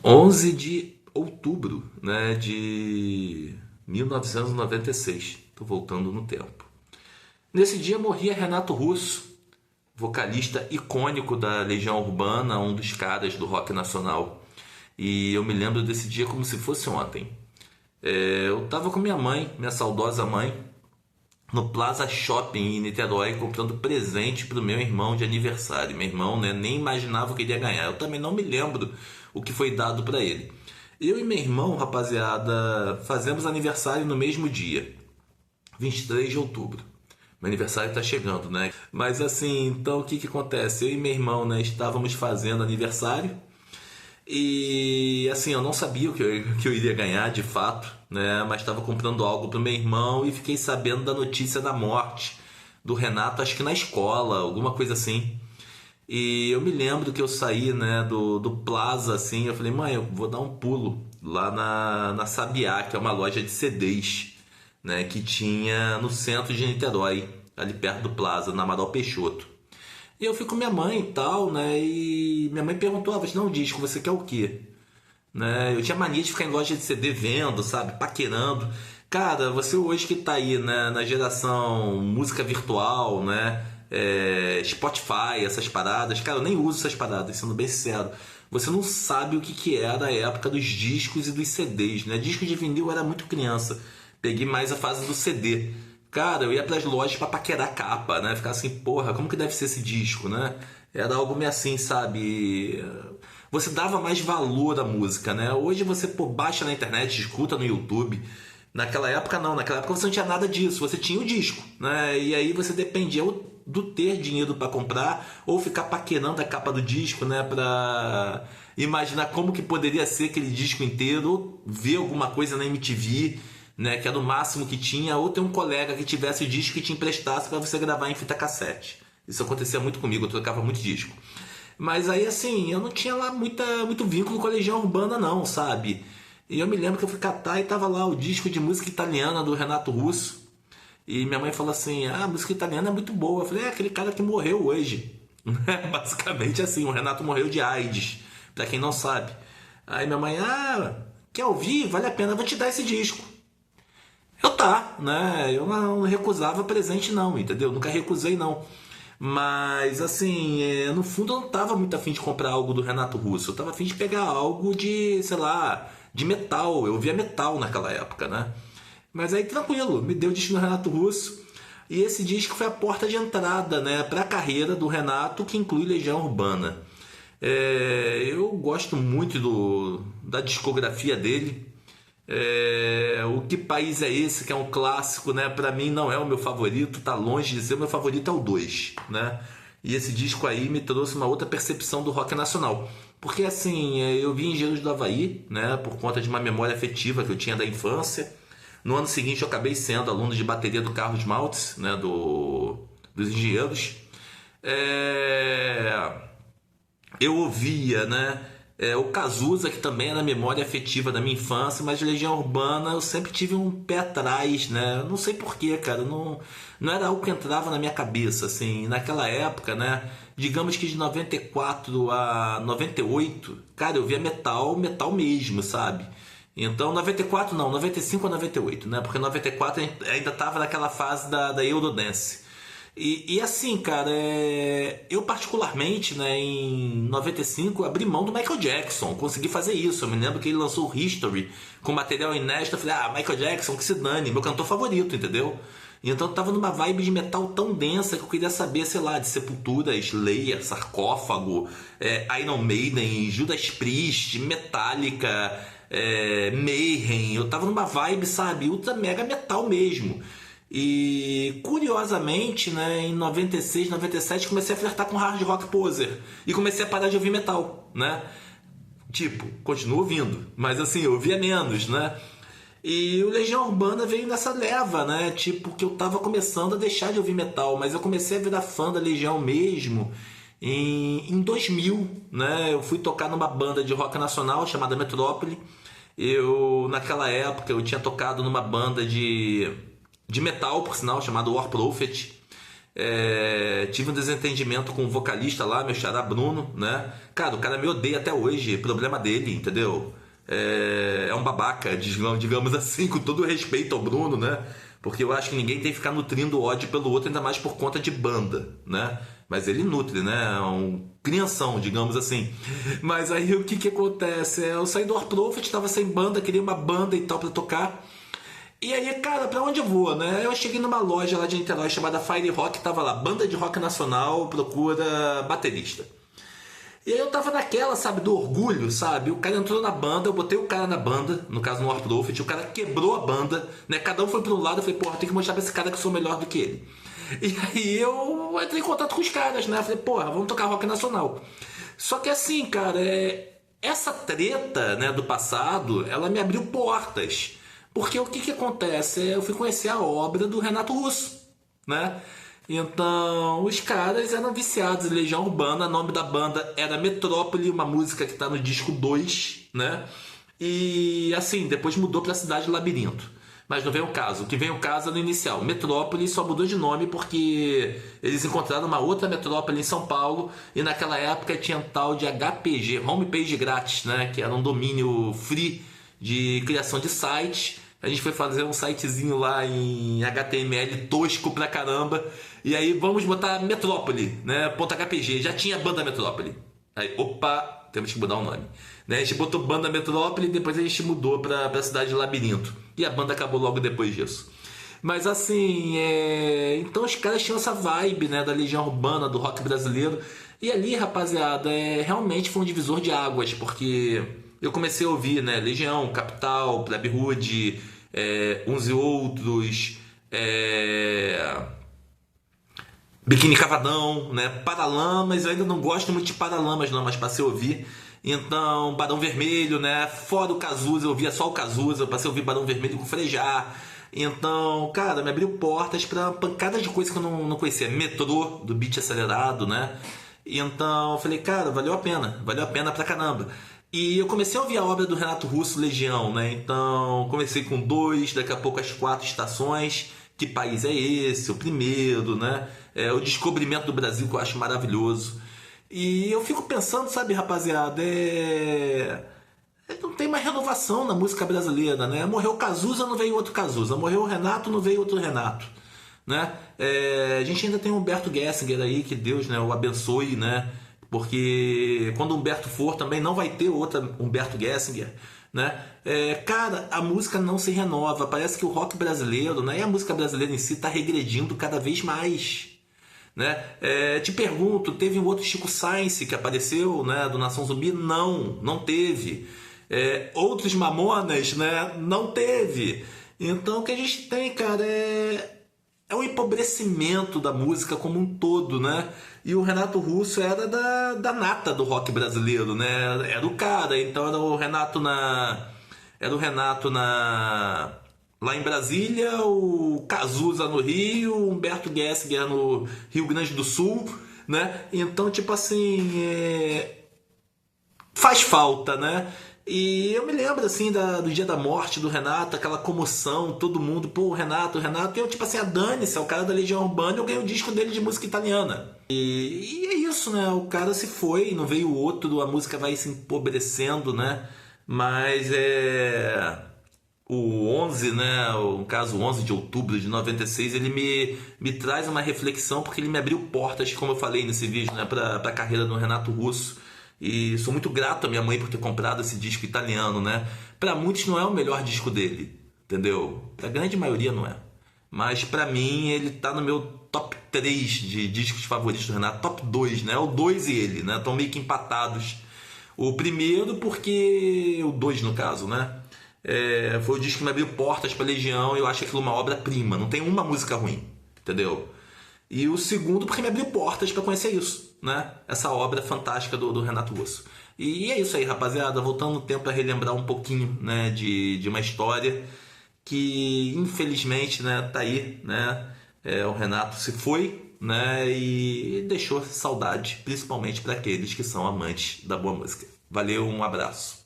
11 de outubro, né, de 1996. Tô voltando no tempo. Nesse dia morria Renato Russo, vocalista icônico da Legião Urbana, um dos caras do rock nacional. E eu me lembro desse dia como se fosse ontem. Eu tava com minha mãe, minha saudosa mãe, no Plaza Shopping em Niterói, comprando presente pro meu irmão de aniversário. Meu irmão, né, nem imaginava o que ele ia ganhar. Eu também não me lembro o que foi dado pra ele. Eu e meu irmão, rapaziada, fazemos aniversário no mesmo dia, 23 de outubro. Meu aniversário tá chegando, né? Mas assim, então o que que acontece? Eu e meu irmão, né, estávamos fazendo aniversário. E assim, eu não sabia que eu iria ganhar de fato, né? Mas estava comprando algo pro meu irmão e fiquei sabendo da notícia da morte do Renato, acho que na escola, alguma coisa assim. E eu me lembro que eu saí, né, do Plaza, assim, eu falei, mãe, eu vou dar um pulo lá na Sabiá, que é uma loja de CDs, né, que tinha no centro de Niterói, ali perto do Plaza, na Amaral Peixoto. E eu fui com minha mãe e tal, né? E minha mãe perguntou: ah, você não disco, você quer o quê? Né? Eu tinha mania de ficar em loja de CD vendo, sabe? Paquerando. Cara, você hoje que tá aí, né, na geração música virtual, né? Spotify, essas paradas. Cara, eu nem uso essas paradas, sendo bem sincero. Você não sabe o que que era a época dos discos e dos CDs, né? Disco de vinil eu era muito criança. Peguei mais a fase do CD. Cara, eu ia pras lojas pra paquerar capa, né? Ficar assim, porra, como que deve ser esse disco, né? Era algo meio assim, sabe? Você dava mais valor à música, né? Hoje você, pô, baixa na internet, escuta no YouTube. Naquela época não, naquela época você não tinha nada disso, você tinha o disco, né? E aí você dependia ou do ter dinheiro pra comprar ou ficar paquerando a capa do disco, né? Pra imaginar como que poderia ser aquele disco inteiro ou ver alguma coisa na MTV, né, que era o máximo que tinha, ou ter um colega que tivesse o disco que te emprestasse para você gravar em fita cassete. Isso acontecia muito comigo, eu trocava muito disco. Mas aí, assim, eu não tinha lá muito vínculo com a Legião Urbana, não, sabe? E eu me lembro que eu fui catar e tava lá o disco de música italiana do Renato Russo. E minha mãe falou assim: ah, a música italiana é muito boa. Eu falei: é aquele cara que morreu hoje. Basicamente assim, o Renato morreu de AIDS, pra quem não sabe. Aí minha mãe: ah, quer ouvir? Vale a pena, eu vou te dar esse disco. Eu tá, né? Eu não recusava presente não, entendeu? Nunca recusei não. Mas assim, no fundo eu não tava muito afim de comprar algo do Renato Russo. Eu tava afim de pegar algo de, sei lá, de metal. Eu via metal naquela época, né? Mas aí tranquilo, me deu o disco do Renato Russo. E esse disco foi a porta de entrada, né, pra carreira do Renato, que inclui Legião Urbana. Eu gosto muito da discografia dele. O Que País é Esse, que é um clássico, né? Pra mim não é o meu favorito, tá longe de ser. O meu favorito é o 2, né? E esse disco aí me trouxe uma outra percepção do rock nacional. Porque assim, eu vi Engenheiros do Havaí, né? Por conta de uma memória afetiva que eu tinha da infância. No ano seguinte eu acabei sendo aluno de bateria do Carlos Maltz, né? Dos Engenheiros. É, eu ouvia, né? O Cazuza, que também era memória afetiva da minha infância, mas Legião Urbana eu sempre tive um pé atrás, né? Eu não sei porquê, cara. Não era algo que entrava na minha cabeça, assim. Naquela época, né? Digamos que de 94 a 98, cara, eu via metal, metal mesmo, sabe? Então, 94 não, 95 a 98, né? Porque 94 ainda tava naquela fase da Eurodance. E assim, cara, eu particularmente, né, em 95, abri mão do Michael Jackson, consegui fazer isso. Eu me lembro que ele lançou o History com material inédito. Eu falei: ah, Michael Jackson, que se dane, meu cantor favorito, entendeu? E então eu tava numa vibe de metal tão densa que eu queria saber, sei lá, de Sepultura, Slayer, Sarcófago, Iron Maiden, Judas Priest, Metallica, Mayhem. Eu tava numa vibe, sabe, ultra mega metal mesmo. E curiosamente, né, em 96, 97 comecei a flertar com hard rock poser e comecei a parar de ouvir metal, né? Tipo, continuo ouvindo, mas assim, eu ouvia menos, né? E o Legião Urbana veio nessa leva, né? Tipo, que eu tava começando a deixar de ouvir metal, mas eu comecei a virar fã da Legião mesmo em 2000, né? Eu fui tocar numa banda de rock nacional chamada Metrópole. Naquela época, eu tinha tocado numa banda de metal, por sinal, chamado War Prophet. Tive um desentendimento com o vocalista lá, meu xará Bruno, né? Cara, o cara me odeia até hoje, problema dele, entendeu? É um babaca, digamos assim, com todo respeito ao Bruno, né? Porque eu acho que ninguém tem que ficar nutrindo ódio pelo outro, ainda mais por conta de banda, né? Mas ele nutre, né? É um crianção, digamos assim. Mas aí o que acontece? Eu saí do War Prophet, tava sem banda, queria uma banda e tal pra tocar. E aí, cara, pra onde eu vou, né? Eu cheguei numa loja lá de Niterói chamada Fire Rock, tava lá, banda de rock nacional, procura baterista. E aí eu tava naquela, sabe, do orgulho, sabe? O cara entrou na banda, eu botei o cara na banda, no caso no War Prophet, o cara quebrou a banda, né? Cada um foi pra um lado, eu falei, porra, tem que mostrar pra esse cara que eu sou melhor do que ele. E aí eu entrei em contato com os caras, né? Falei, porra, vamos tocar rock nacional. Só que assim, cara, essa treta, né, do passado, ela me abriu portas. Porque o que acontece? Eu fui conhecer a obra do Renato Russo, né? Então, os caras eram viciados em Legião Urbana, o nome da banda era Metrópole, uma música que tá no disco 2, né? E assim, depois mudou pra Cidade Labirinto. Mas não vem o caso. O que vem o caso é no inicial. Metrópole só mudou de nome porque eles encontraram uma outra metrópole em São Paulo e naquela época tinha um tal de HPG, Homepage Grátis, né? Que era um domínio free de criação de site. A gente foi fazer um sitezinho lá em HTML tosco pra caramba. E aí vamos botar Metrópole, né? .hpg. Já tinha banda Metrópole. Aí, opa, temos que mudar o nome. Né? A gente botou banda Metrópole e depois a gente mudou pra Cidade de Labirinto. E a banda acabou logo depois disso. Mas assim, então os caras tinham essa vibe, né, da Legião Urbana, do rock brasileiro. E ali, rapaziada, realmente foi um divisor de águas, porque eu comecei a ouvir, né, Legião, Capital, Plebe Rude, Uns e Outros, Biquíni Cavadão, né, Paralamas. Eu ainda não gosto muito de Paralamas não, mas passei a ouvir. Então, Barão Vermelho, né, fora o Cazuza, eu ouvia só o Cazuza, eu passei a ouvir Barão Vermelho com Frejá. Então, cara, me abriu portas pra pancadas de coisa que eu não conhecia. Metrô, do Beat Acelerado, né? Então, eu falei, cara, valeu a pena pra caramba. E eu comecei a ouvir a obra do Renato Russo, Legião, né? Então, comecei com 2, daqui a pouco as 4 estações. Que país é esse? O primeiro, né? O descobrimento do Brasil, que eu acho maravilhoso. E eu fico pensando, sabe, rapaziada, não tem mais renovação na música brasileira, né? Morreu o Cazuza, não veio outro Cazuza. Morreu o Renato, não veio outro Renato, né? A gente ainda tem o Humberto Gessinger aí, que Deus, né, o abençoe, né? Porque quando o Humberto for, também não vai ter outra Humberto Gessinger, né? Cara, a música não se renova. Parece que o rock brasileiro, né, e a música brasileira em si está regredindo cada vez mais. Né? Te pergunto, teve um outro Chico Science que apareceu, né, do Nação Zumbi? Não teve. Outros Mamonas, né? Não teve. Então o que a gente tem, cara, é um empobrecimento da música como um todo, né? E o Renato Russo era da nata do rock brasileiro, né? Era o cara, então era o Renato lá em Brasília, o Cazuza no Rio, o Humberto Gessinger no Rio Grande do Sul, né? Então, tipo assim, faz falta, né? E eu me lembro, assim, do dia da morte do Renato, aquela comoção, todo mundo, pô, o Renato, e eu, tipo assim, dane-se, é o cara da Legião Urbana, eu ganhei o disco dele de música italiana. E é isso, né? O cara se foi, não veio outro, a música vai se empobrecendo, né? Mas o 11, né, o caso 11 de outubro de 96, ele me traz uma reflexão porque ele me abriu portas, como eu falei nesse vídeo, né, para a carreira do Renato Russo. E sou muito grato à minha mãe por ter comprado esse disco italiano, né? Para muitos não é o melhor disco dele, entendeu? Pra grande maioria não é. Mas pra mim ele tá no meu top 3 de discos favoritos do Renato, top 2, né? O 2 e ele, né? Estão meio que empatados. O primeiro porque o 2 no caso, né? Foi o disco que me abriu portas pra Legião e eu acho aquilo uma obra-prima. Não tem uma música ruim, entendeu? E o segundo porque me abriu portas pra conhecer isso, né? Essa obra fantástica do Renato Russo. E é isso aí, rapaziada. Voltando no tempo a relembrar um pouquinho, né, de uma história que infelizmente, né, tá aí, né? O Renato se foi, né? E deixou saudade, principalmente para aqueles que são amantes da boa música. Valeu, um abraço.